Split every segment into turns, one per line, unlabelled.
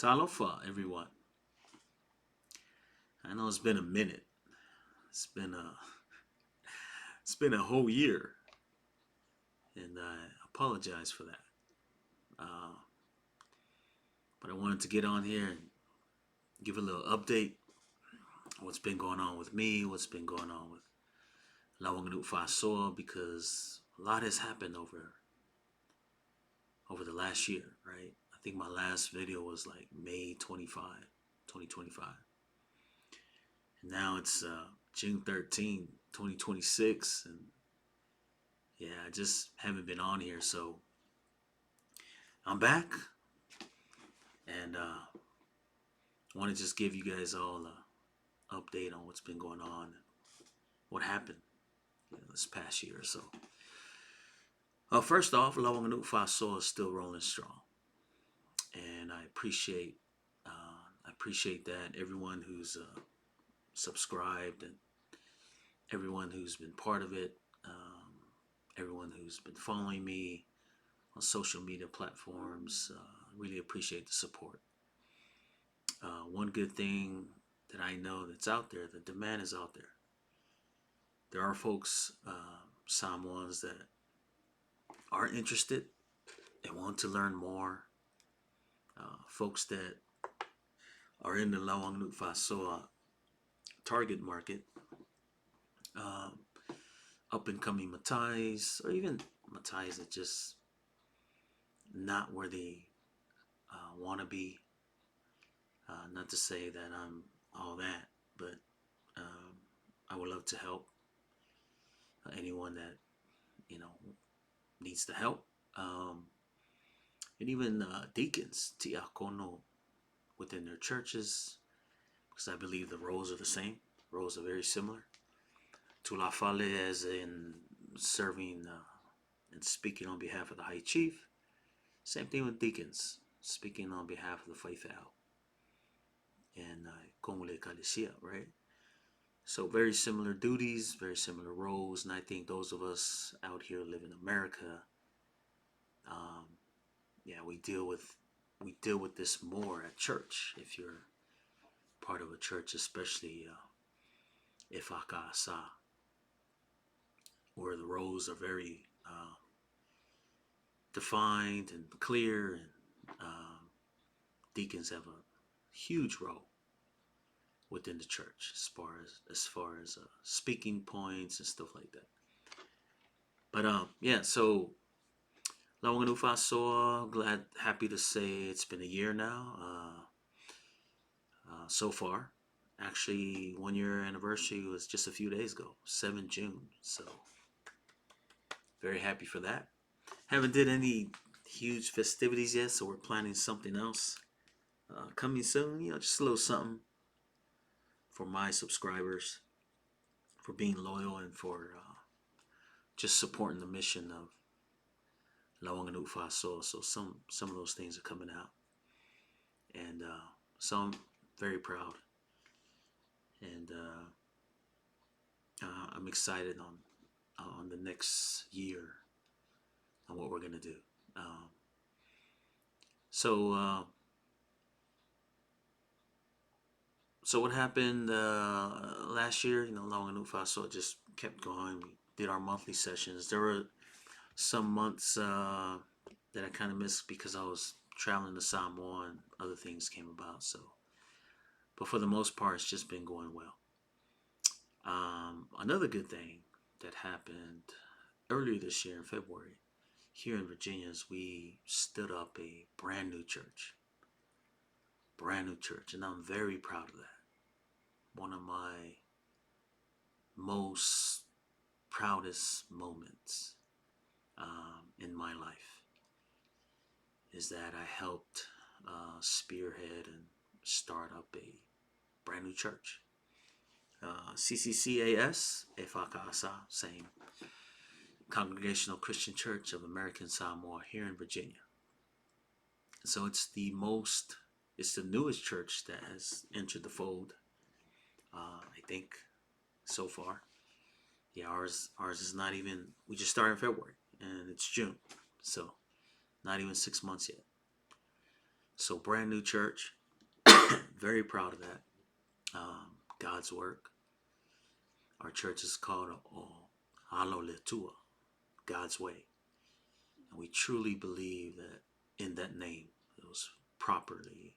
Talofa, everyone. I know it's been a minute. It's been a it's been a whole year, and I apologize for that. Uh, but I wanted to get on here and give a little update on what's been going on with me, what's been going on with Lau Aganuu Fa'asoa, because a lot has happened over the last year, right? I think my last video was like May 25, 2025. And now it's June 13, 2026, and yeah, I just haven't been on here, so I'm back, and I want to just give you guys all an update on what's been going on, and what happened this past year or so. First off, Lau Aganuu Faasoa is still rolling strong, and I appreciate that everyone who's subscribed and everyone who's been part of it, everyone who's been following me on social media platforms. Really appreciate the support. One good thing that I know that's out there, the demand is out there. There are folks, Samoans, that are interested and want to learn more. Folks that are in the Lau Aganuu Fa'asoa target market, up and coming Matais, or even Matais that just not where they want to be. Not to say that I'm all that, but I would love to help anyone that needs the help, and even deacons, tiakono, within their churches, because I believe the roles are the same. Roles are very similar. Tulafale, as in serving and speaking on behalf of the High Chief. Same thing with deacons, speaking on behalf of the faith out. And Komule Kalesia, right? So very similar duties, very similar roles, and I think those of us out here live in America, we deal with this more at church. If you're part of a church, especially Ifakasa, where the roles are very defined and clear, and deacons have a huge role within the church as far as speaking points and stuff like that. But so Lau Aganuu Fa'asoa, happy to say it's been a year now so far. Actually, 1 year anniversary was just a few days ago, 7 June. So very happy for that. Haven't did any huge festivities yet, so we're planning something else coming soon. Just a little something for my subscribers, for being loyal, and for just supporting the mission of Lau Aganuu Fa'asoa. So some of those things are coming out, and so I'm very proud, and I'm excited on the next year and what we're gonna do. So what happened last year? Lau Aganuu Fa'asoa just kept going. We did our monthly sessions. There were some months that I kind of missed because I was traveling to Samoa and other things came about. But for the most part, it's just been going well. Another good thing that happened earlier this year in February here in Virginia is we stood up a brand new church, and I'm very proud of that. One of my most proudest moments in my life is that I helped spearhead and start up a brand new church. CCCAS, Efakasa, same, Congregational Christian Church of American Samoa here in Virginia. So it's the newest church that has entered the fold, I think, so far. Yeah, ours is not even, we just started in February and it's June, so not even 6 months yet. So brand new church. Very proud of that. God's work. Our church is called Atua, God's way. And we truly believe that in that name, it was properly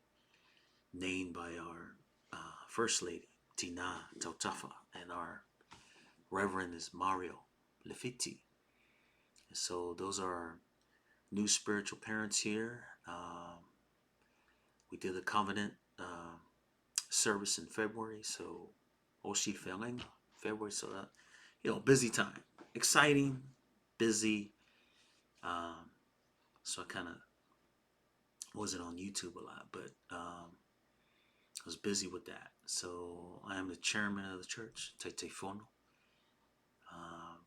named by our First Lady, Tina Tautafa, and our Reverend is Mario Lefiti. And so those are our new spiritual parents here. We did a covenant service in February, so Oshi Feleng, February, so that, busy time, exciting, busy. So I kind of wasn't on YouTube a lot, but I was busy with that. So I am the chairman of the church, Tete Fono.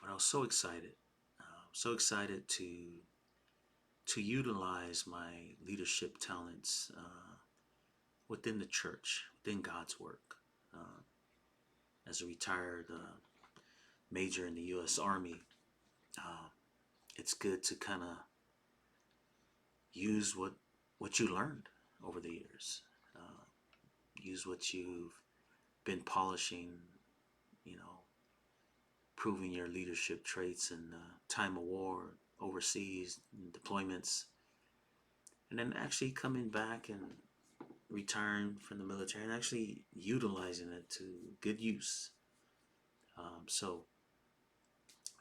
But I was so excited, to utilize my leadership talents within the church, within God's work. As a retired major in the U.S. Army, it's good to kind of use what you learned over the years. Use what you've been polishing, proving your leadership traits in time of war, overseas deployments, and then actually coming back and retiring from the military and actually utilizing it to good use. So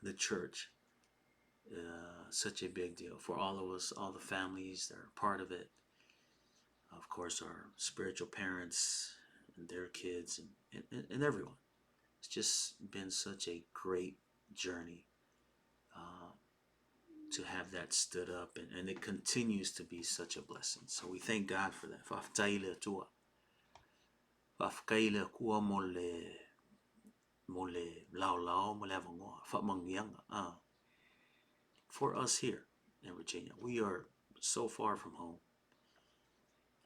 the church, such a big deal for all of us, all the families that are part of it. Of course, our spiritual parents and their kids and everyone. It's just been such a great journey to have that stood up, and it continues to be such a blessing. So we thank God for that. Atua. For us here in Virginia, we are so far from home.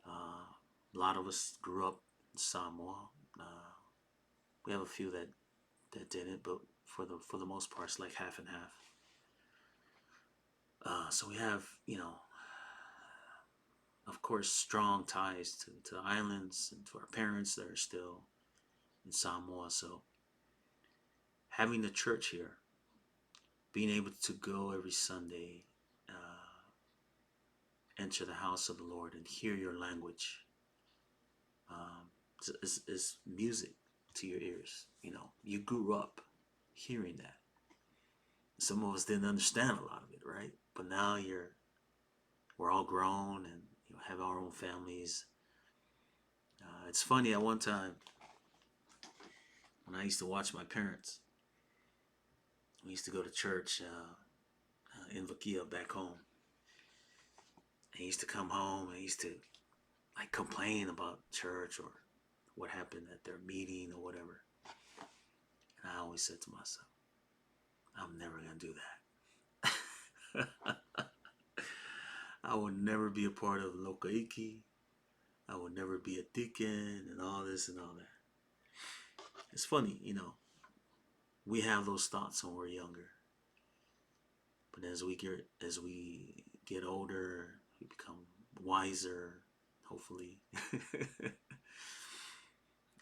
A lot of us grew up in Samoa. We have a few that didn't, but for the most part, it's like half and half. So we have, of course, strong ties to the islands and to our parents that are still in Samoa. So having the church here, being able to go every Sunday, enter the house of the Lord and hear your language, is music to your ears. You grew up hearing that. Some of us didn't understand a lot of it, right? But now we're all grown and have our own families. It's funny, at one time when I used to watch my parents, we used to go to church in Vakia back home. And he used to come home and he used to complain about church or what happened at their meeting or whatever. And I always said to myself, I'm never going to do that. I will never be a part of Lokaiki. I will never be a deacon and all this and all that. It's funny, we have those thoughts when we're younger. But as we get older, we become wiser, hopefully.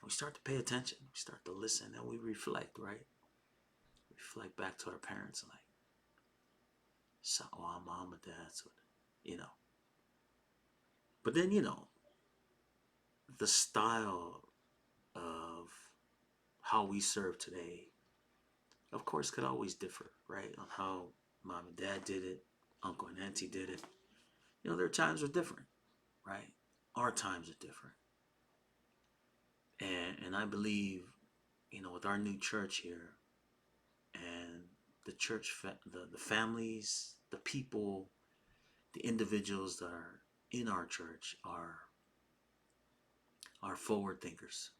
We start to pay attention. We start to listen, and we reflect, right? Reflect back to our parents, like, Samoa, mom and dad, But then, the style of how we serve today, of course, could always differ, right? On how mom and dad did it, uncle and auntie did it. Their times are different, right? Our times are different. And I believe, with our new church here and the church, the families, the people, the individuals that are in our church are forward thinkers.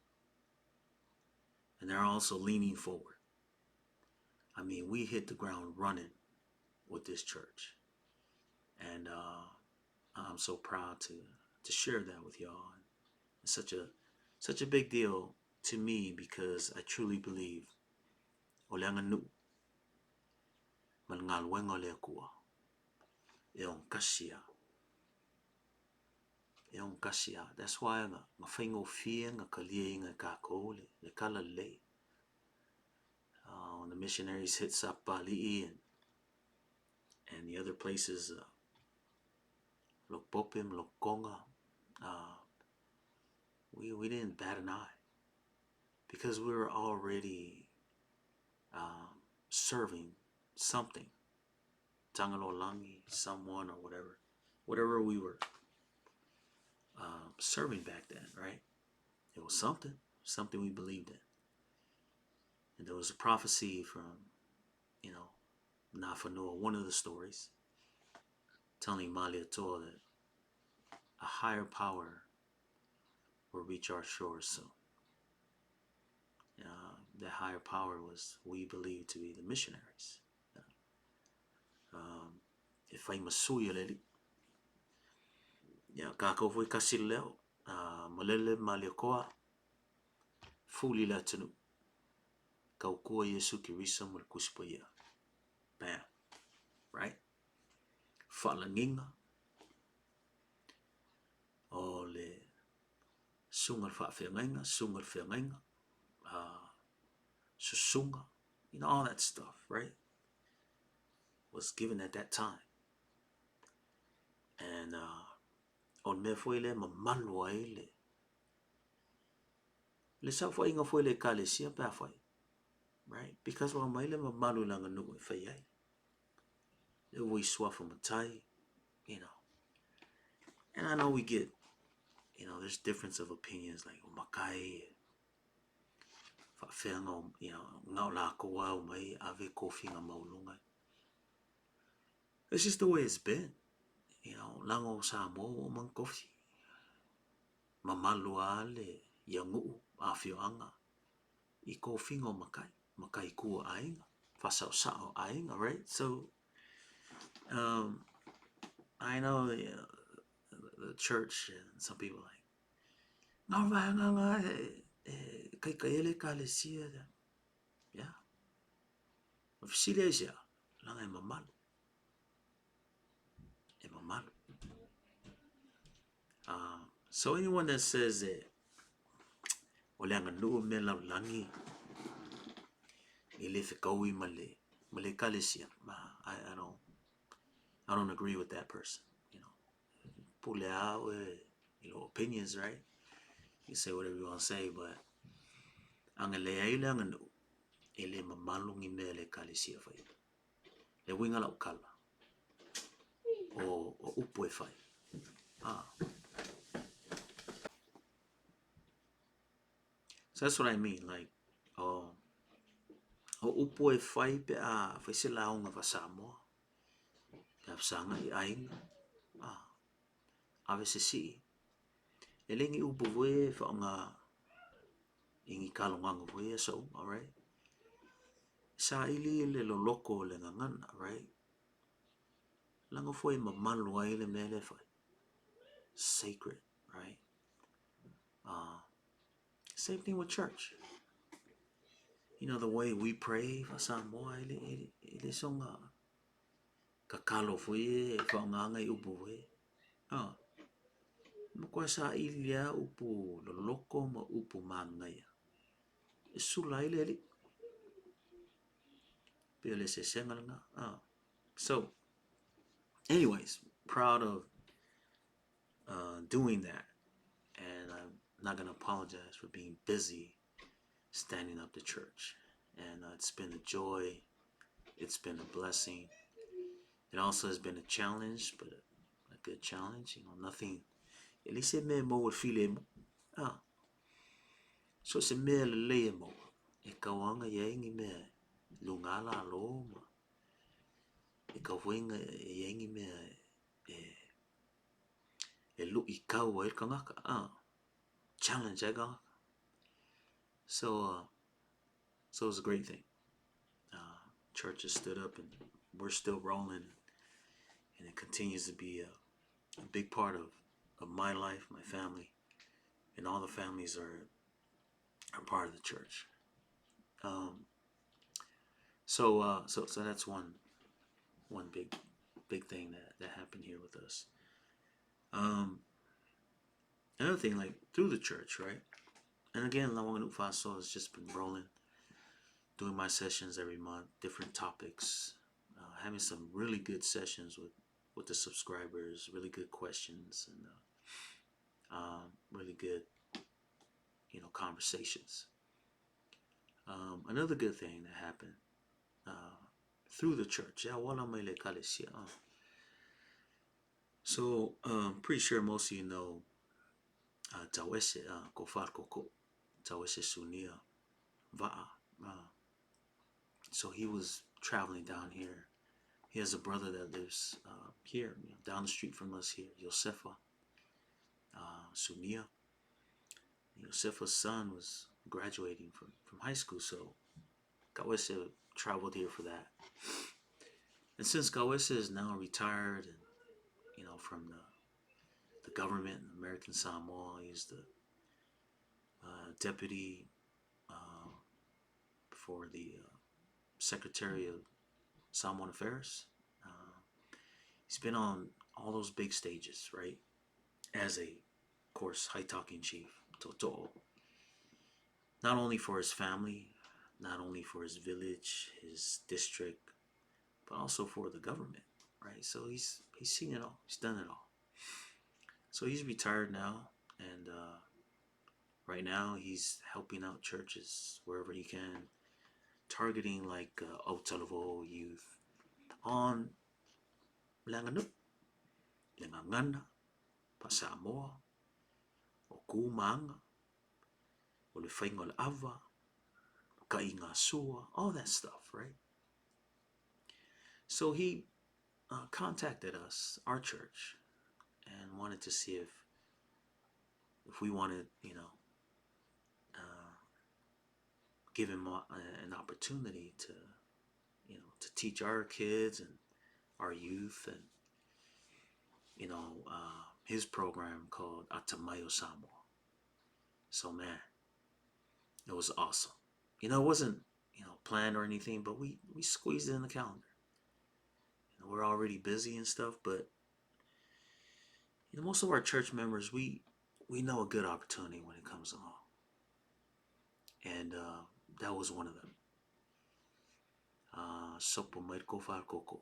And they're also leaning forward. I mean, we hit the ground running with this church. And I'm so proud to share that with y'all. It's such a big deal to me because I truly believe Lau Aganu'u Fa'asoa e on kasia Yung kasia. That's why nga whaingo fia nga kalia nga kako le kala le. When the missionaries hit Sapali'i and the other places, Lokpopim, Lokonga, we didn't bat an eye because we were already serving something, Tangalolangi, someone, or whatever we were serving back then, right? It was something we believed in. And there was a prophecy from, Nafanua, one of the stories, telling Mali Atua that a higher power will reach our shores soon. That higher power was, we believe, to be the missionaries. If I masuya leli, kako foi kasi leo, malele maliokoa, fuli la tenu, kaukua Yesu kirisa malkusipaya. Bam, right? Falanginga, ole sungal fa'afengainga, sungal fengainga, susunga, all that stuff, right? Was given at that time. And on me foi le mamalua ele. Le sa foi inga foi le kalesia pa foi. Right? Because wa mai le mamalu langa no e fai ai. Le we swafa matai, And I know we get, there's difference of opinions like makai, fa fenga, ngau la koa o mai ave kofinga maulunga. It's just the way it's been. Lango Samoa man kofi. Mamalua le yangu afioanga. I kofingo makai kua ainga. Fasao sao ainga, right? So, I know the church and some people like, no, kai ele kalesia. Yeah. Ofisilesia, langa e mamalu. So anyone that says that Lau Aganu'u me lau langi ile fikaui male kalesia, I don't agree with that person. Pule out opinions, right? You say whatever you want to say, but angale ai Lau Aganu'u ile mamalungi me le kalesia fai. Le winga lau kala. O upue fai. So that's what I mean, like, o upue fai pe fai se launga va Samoa. Pe sanga I ainga. Ave se si. Elengi upu voe fa nga ingi kalonganga voe so, all right? Sa ili le loloko le ngangana, right? Langa foi mamalu ai le mele fai. Sacred, right? Same thing with church. The way we pray for Samoa, ele songa kakalo foi fa nganga I upu voe. Mukwa sa ilia upu loloko ma upu mangaya. Sula ile li. Pele se sengal nga. So, anyways, proud of doing that, and I'm not gonna apologize for being busy standing up the church. And it's been a joy. It's been a blessing. It also has been a challenge, but a good challenge. Nothing. At least it me mo would feel mo. So se me le mo. E kawanga yengi me lungala lo mo. E kawenga yengi me e lu I kau e kangaka. Challenge e kangaka. So it was a great thing. Church has stood up and we're still rolling, and it continues to be a big part of my life, my family, and all the families are part of the church. So that's one big thing that happened here with us. Another thing, like through the church, right? And again, Lau Aganuu Faasoa has just been rolling, doing my sessions every month, different topics, having some really good sessions with the subscribers, really good questions, and really good, conversations. Another good thing that happened through the church. So, pretty sure most of you know Tauese, Kofar Koko, Tauese Sunia, Va'a. So he was traveling down here. He has a brother that lives here, down the street from us here, Josefa, Sunia. Josefa's son was graduating from high school, so Kawese traveled here for that. And since Kawese is now retired and, from the government in American Samoa, he's the deputy for the Secretary of Samoan Affairs. He's been on all those big stages, right? As a, of course, high talking chief, Toto. Not only for his family, not only for his village, his district, but also for the government, right? So he's seen it all. He's done it all. So he's retired now, and right now he's helping out churches wherever he can, targeting like Otalevo youth on Langanu, Langangana, Pasamoa, o Kumanga, o Le Faingol Ava, Kainga Sua, all that stuff, right? So he contacted us, our church, and wanted to see if we wanted, give him an opportunity to, to teach our kids and our youth and, his program called Atamai Samoa. So man, it was awesome. It wasn't, planned or anything, but we squeezed it in the calendar. We're already busy and stuff, but most of our church members, we know a good opportunity when it comes along, and that was one of them. Sopo Merko Farkoko,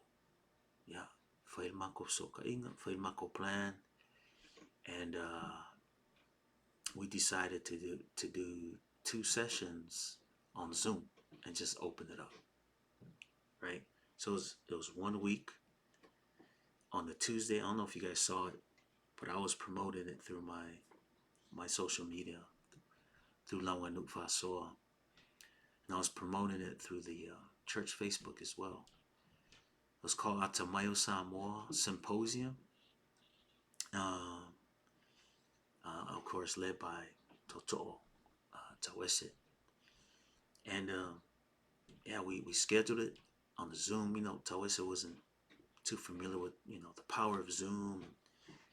yeah, Failmako Soka Inga, Failmako plan, and we decided to do 2 sessions on Zoom and just open it up, right? So it was 1 week on the Tuesday. I don't know if you guys saw it, but I was promoting it through my social media, through Lau Aganuu Faasoa, and I was promoting it through the church Facebook as well. It was called Atamai Samoa Symposium, of course led by Toto Tauese, and yeah, we scheduled it on the Zoom. Tauese wasn't too familiar with the power of Zoom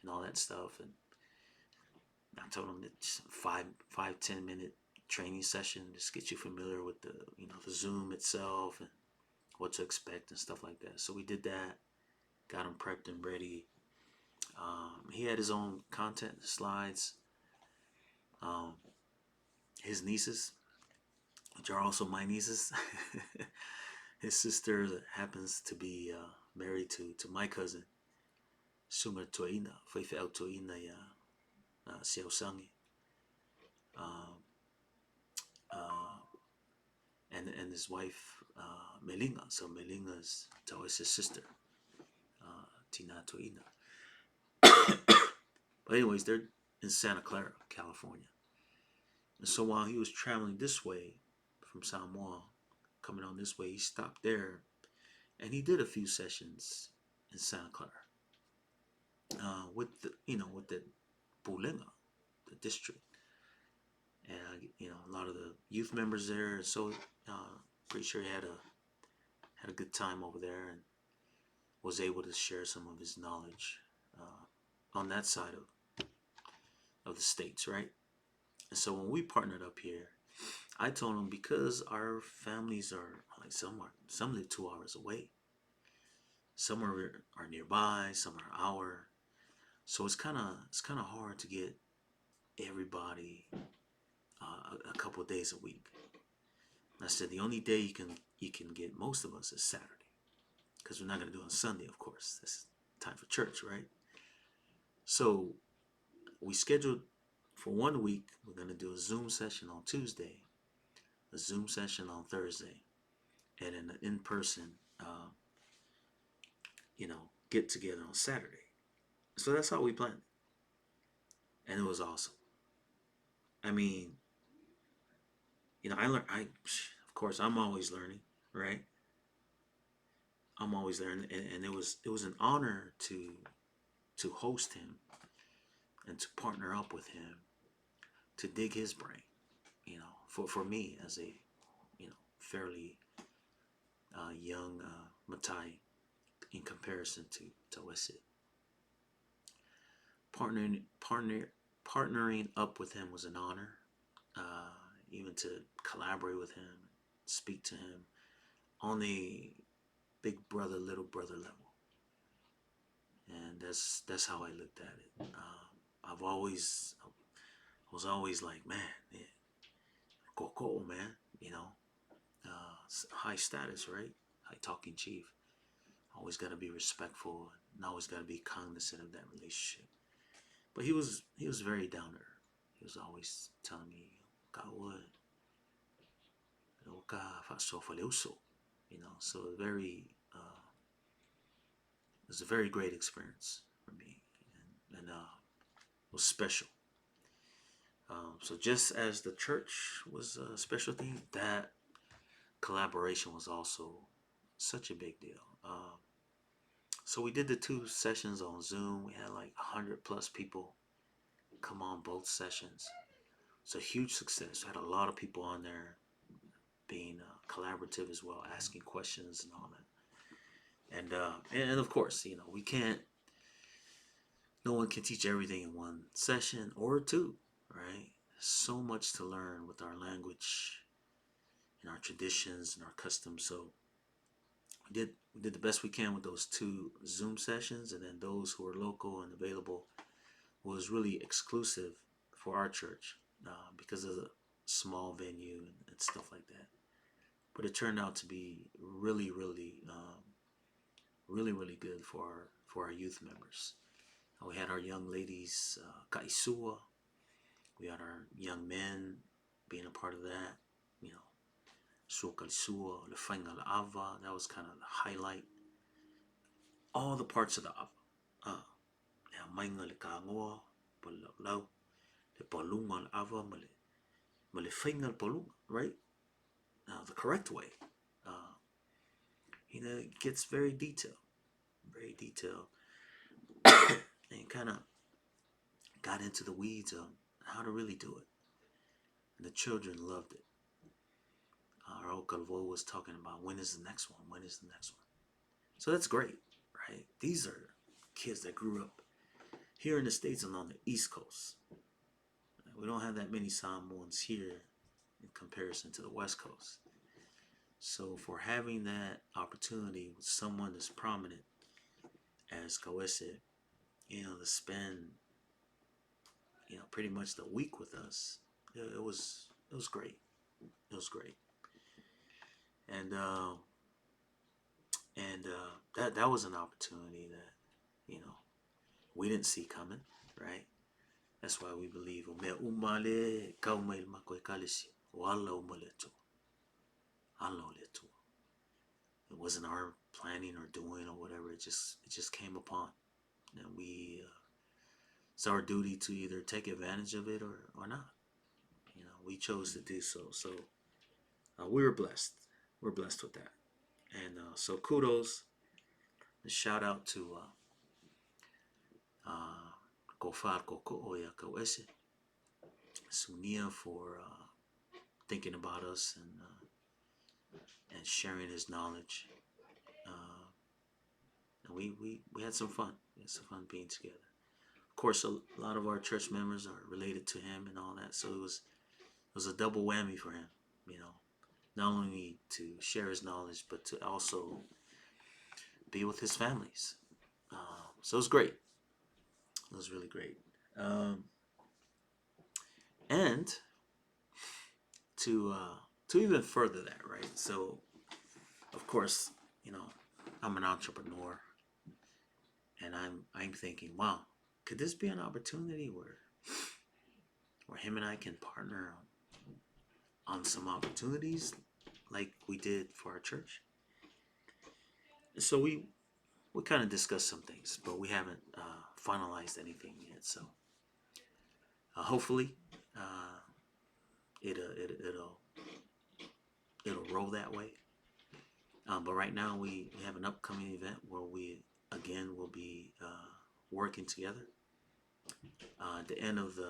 and all that stuff, and I told him it's 5-10 minute training session, just get you familiar with the the Zoom itself and what to expect and stuff like that. So we did that, got him prepped and ready. He had his own content slides. His nieces, which are also my nieces, his sister happens to be married to my cousin, Sumer Toina, Feife Au Toina Siausangi. And his wife, Melinga. So Melinga's Tauese's sister, Tina Toina. But anyways, they're in Santa Clara, California. And so while he was traveling this way from Samoa, coming on this way, he stopped there and he did a few sessions in Santa Clara with the Pulenga, the district, and a lot of the youth members there. So pretty sure he had a good time over there and was able to share some of his knowledge on that side of the states, right? And so when we partnered up here, I told him, because our families are like some live 2 hours away, some are nearby, some are an hour, so it's kind of hard to get everybody a couple of days a week. And I said the only day you can get most of us is Saturday, because we're not going to do it on Sunday, of course. That's time for church, right? So we scheduled for 1 week. We're going to do a Zoom session on Tuesday, a Zoom session on Thursday, and an in-person, get together on Saturday. So that's how we planned it, and it was awesome. I mean, I learned. Of course, I'm always learning, right? I'm always learning, and it was an honor to host him and to partner up with him to dig his brain. For me as a fairly young Matai in comparison to Tauese. Partnering up with him was an honor. Even to collaborate with him, speak to him on a big brother, little brother level, and that's how I looked at it. I was always like, man, yeah, koko, man, high status, right? High talking chief. Always got to be respectful, and always got to be cognizant of that relationship. But he was very down to earth. He was always telling me, "God would, So it was a very great experience for me, and it was special. So just as the church was a special thing, that collaboration was also such a big deal. So we did the 2 sessions on Zoom. We had like 100 plus people come on both sessions. It's a huge success. We had a lot of people on there being collaborative as well, asking questions and all that. And of course, we can't. No one can teach everything in 1 session or 2, right? So much to learn with our language and our traditions and our customs. So we did the best we can with those 2 Zoom sessions, and then those who are local and available was really exclusive for our church because of the small venue and stuff like that. But it turned out to be really, really, really good for our youth members. We had our young ladies, kaisua. We had our young men being a part of that. Sukaisua, the Fainga Ava. That was kind of the highlight. All the parts of the Ava. Mainga le kangoa, lau, le palunga le Ava, male Fainga le palunga, right? The correct way. It gets very detailed, and kind of got into the weeds of how to really do it. And the children loved it. Our Kalvo was talking about when is the next one? So that's great, right? These are kids that grew up here in the States and on the East Coast. We don't have that many Samoans here in comparison to the West Coast. So for having that opportunity with someone as prominent as Tauese, to spend, pretty much the week with us, it was great. It was great. And that was an opportunity that, we didn't see coming, right? That's why we believe it wasn't our planning or doing or whatever. It just came upon, and it's our duty to either take advantage of it or not. We chose to do so. So we were blessed. We're blessed with that. And so kudos, and shout out to Kofar Koko Oya Tauese, Sunia for thinking about us and sharing his knowledge. And we had some fun. We had some fun being together. Of course, a lot of our church members are related to him and all that, so it was a double whammy for him. Not only to share his knowledge, but to also be with his families. So it was great. It was really great. And to even further that, right? So, of course, I'm an entrepreneur, and I'm thinking, wow, could this be an opportunity where him and I can partner on some opportunities like we did for our church? So we kind of discussed some things, but we haven't finalized anything yet. So hopefully it'll roll that way. But right now we have an upcoming event where we again will be working together. At the end of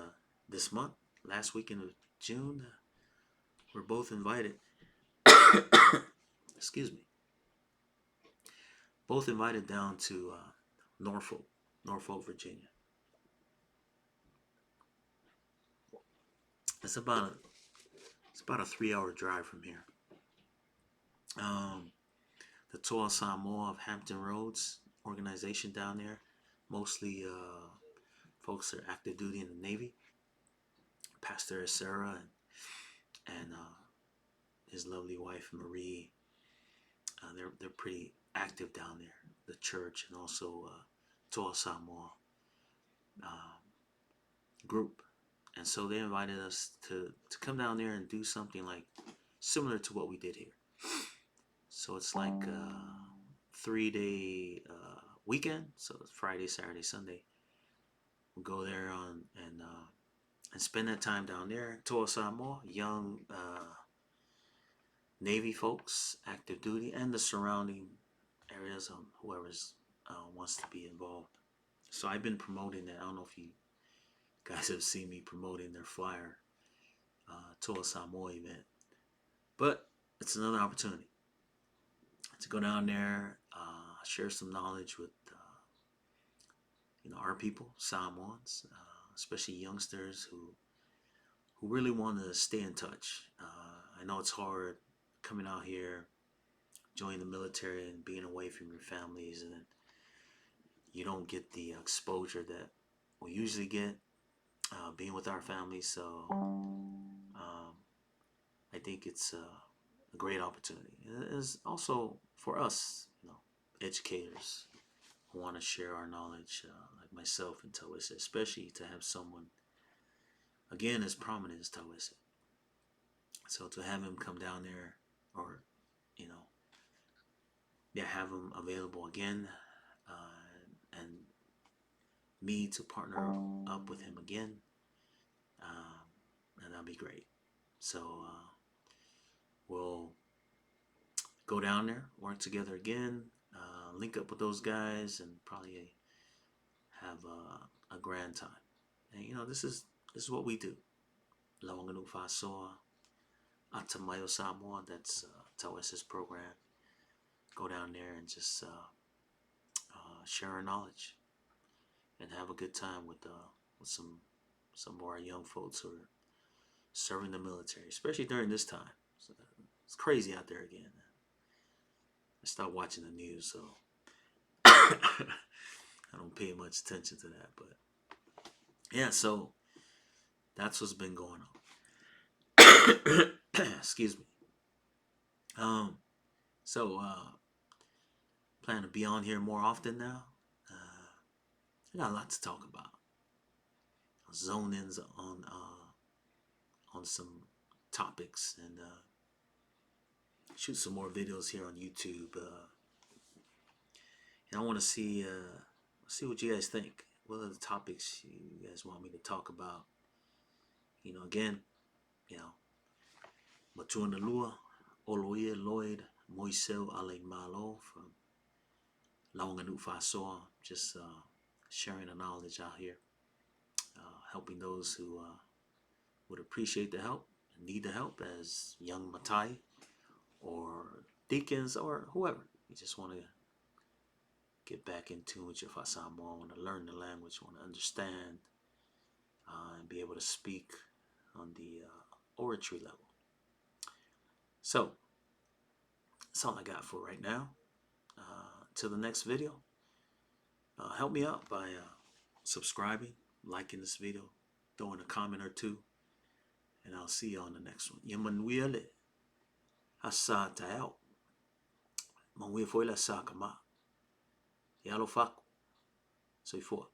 this month, last weekend of June, we're both invited. Excuse me. Both invited down to Norfolk, Virginia. It's about a 3-hour drive from here. The Toa Samoa of Hampton Roads organization down there, mostly folks that are active duty in the Navy. Pastor Sarah and his lovely wife Marie, they're pretty active down there. The church and also Toa Samoa group, and so they invited us to come down there and do something like similar to what we did here. So it's like a 3-day weekend. So it's Friday, Saturday, Sunday. We'll go there and spend that time down there. Toa Samoa, young Navy folks, active duty, and the surrounding areas. Whoever's wants to be involved. So I've been promoting that. I don't know if you guys have seen me promoting their flyer, Toa Samoa event, but it's another opportunity to go down there, share some knowledge with our people, Samoans, especially youngsters who really want to stay in touch. I know it's hard coming out here, joining the military, and being away from your families, and then you don't get the exposure that we usually get being with our families. So I think it's a great opportunity. It is also for us, educators who want to share our knowledge, like myself and Tauese, especially to have someone, again, as prominent as Tauese. So to have him come down there, or, have him available again, and me to partner up with him again, and that'll be great. So we'll go down there, work together again, link up with those guys, and probably have a grand time. And this is what we do. Lau Aganuu Faasoa, Atamai Samoa. That's Tauese's program. Go down there and just share our knowledge and have a good time with some of our young folks who are serving the military, especially during this time. So it's crazy out there again. I stopped watching the news, so I don't pay much attention to that. But yeah, so that's what's been going on. Excuse me. So plan to be on here more often now. I got a lot to talk about. I'll zone in on some topics and shoot some more videos here on YouTube. And I want to see what you guys think. What are the topics you guys want me to talk about? Again, Matua Nalua, Oloia Lloyd, Moisel Ale Malo from Lau Aganuu Faasoa, just sharing the knowledge out here, helping those who would appreciate the help and need the help, as young Matai or deacons or whoever. You just want to get back in tune with your Samoan, want to learn the language, want to understand, and be able to speak on the oratory level. So that's all I got for right now. Till the next video, help me out by subscribing, liking this video, throwing a comment or two, And I'll see you on the next one. Yamanuele. Asa tayo. Mangwe foi la sa kama. Yalo fako. So forth.